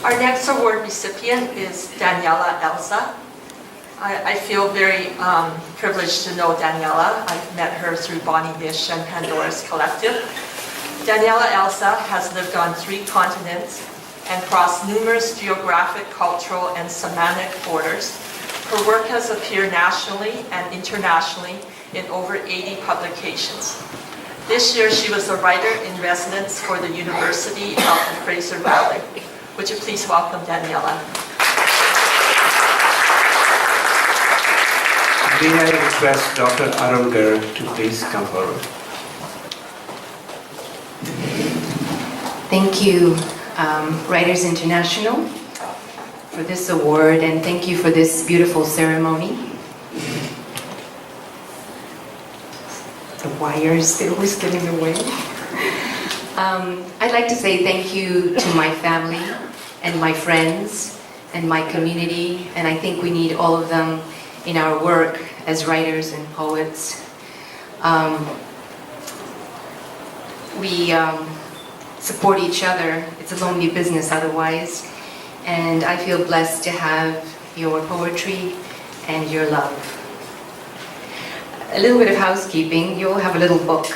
Our next award recipient is Daniela Elza. I feel very privileged to know Daniela. I've met her through Bonnie Bish and Pandora's Collective. Daniela Elza has lived on 3 continents and crossed numerous geographic, cultural, and semantic borders. Her work has appeared nationally and internationally in over 80 publications. This year, she was a writer-in-residence for the University of the Fraser Valley. Would you please welcome Daniela? May I request Dr. Arungar to please come forward. Thank you, Writers International, for this award, and thank you for this beautiful ceremony. The wires, they're always getting away. I'd like to say thank you to my family and my friends and my community, and I think we need all of them in our work as writers and poets. We support each other. It's a lonely business otherwise, and I feel blessed to have your poetry and your love. A little bit of housekeeping. You'll have a little book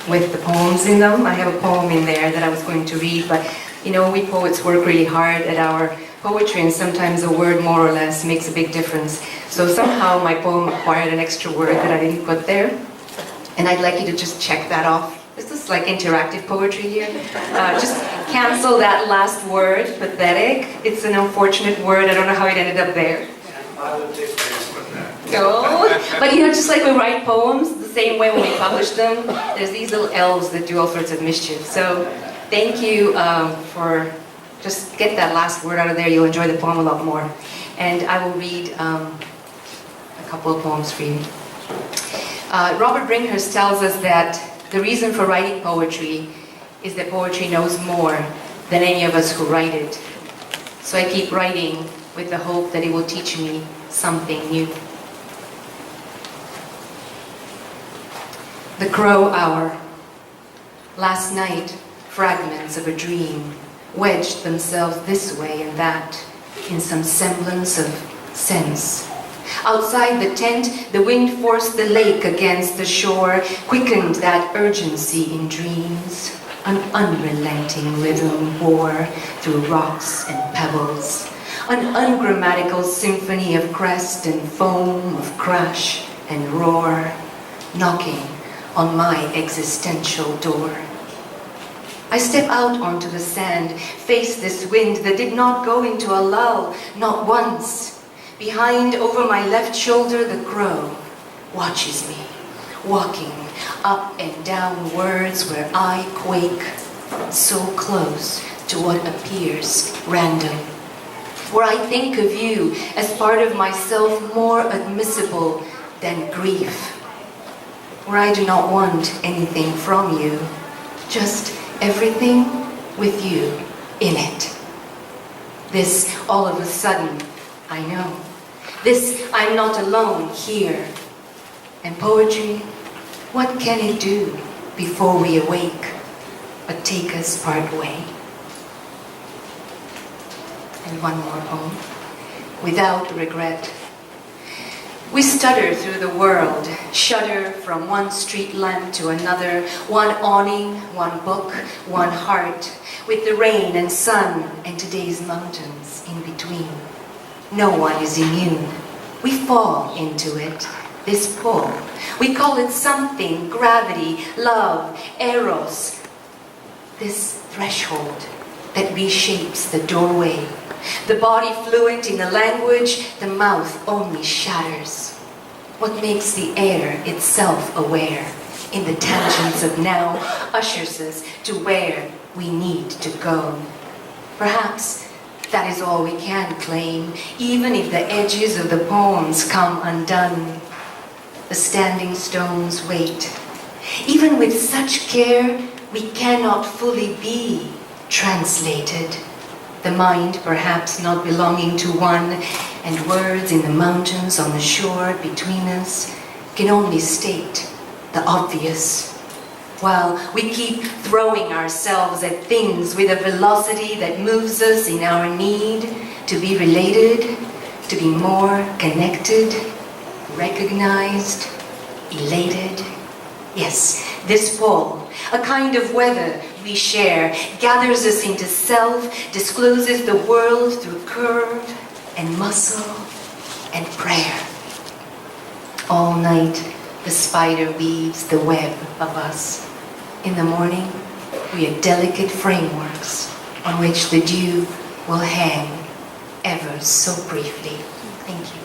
with the poems in them. I have a poem in there that I was going to read, but you know, we poets work really hard at our poetry, and sometimes a word more or less makes a big difference. So somehow my poem acquired an extra word that I didn't put there, and I'd like you to just check that off. This is like interactive poetry here. Just cancel that last word, pathetic. It's an unfortunate word. I don't know how it ended up there. I will take place with that. No, but you know, just like we write poems, the same way when we publish them, there's these little elves that do all sorts of mischief. So thank you for just get that last word out of there. You'll enjoy the poem a lot more. And I will read a couple of poems for you. Robert Bringhurst tells us that the reason for writing poetry is that poetry knows more than any of us who write it. So I keep writing with the hope that it will teach me something new. The Crow Hour. Last night, fragments of a dream wedged themselves this way and that in some semblance of sense. Outside the tent, the wind forced the lake against the shore, quickened that urgency in dreams. An unrelenting rhythm bore through rocks and pebbles, an ungrammatical symphony of crest and foam, of crash and roar, knocking on my existential door. I step out onto the sand, face this wind that did not go into a lull, not once. Behind, over my left shoulder, the crow watches me, walking up and down words where I quake, so close to what appears random, where I think of you as part of myself more admissible than grief, where I do not want anything from you, just everything with you in it. This, all of a sudden, I know. This, I'm not alone here. And poetry, what can it do before we awake, but take us part way? And one more poem. Without regret. We stutter through the world, shudder from one street lamp to another, one awning, one book, one heart, with the rain and sun and today's mountains in between. No one is immune. We fall into it, this pull. We call it something, gravity, love, eros. This threshold that reshapes the doorway. The body fluent in the language, the mouth only shatters. What makes the air itself aware in the tangents of now ushers us to where we need to go. Perhaps that is all we can claim, even if the edges of the poems come undone. The standing stones wait. Even with such care, we cannot fully be translated. The mind perhaps not belonging to one, and words in the mountains on the shore between us can only state the obvious. while we keep throwing ourselves at things with a velocity that moves us in our need to be related, to be more connected, recognized, elated. Yes, this pull, a kind of weather we share, gathers us into self, discloses the world through curve and muscle and prayer. All night, the spider weaves the web of us. In the morning, we are delicate frameworks on which the dew will hang ever so briefly. Thank you.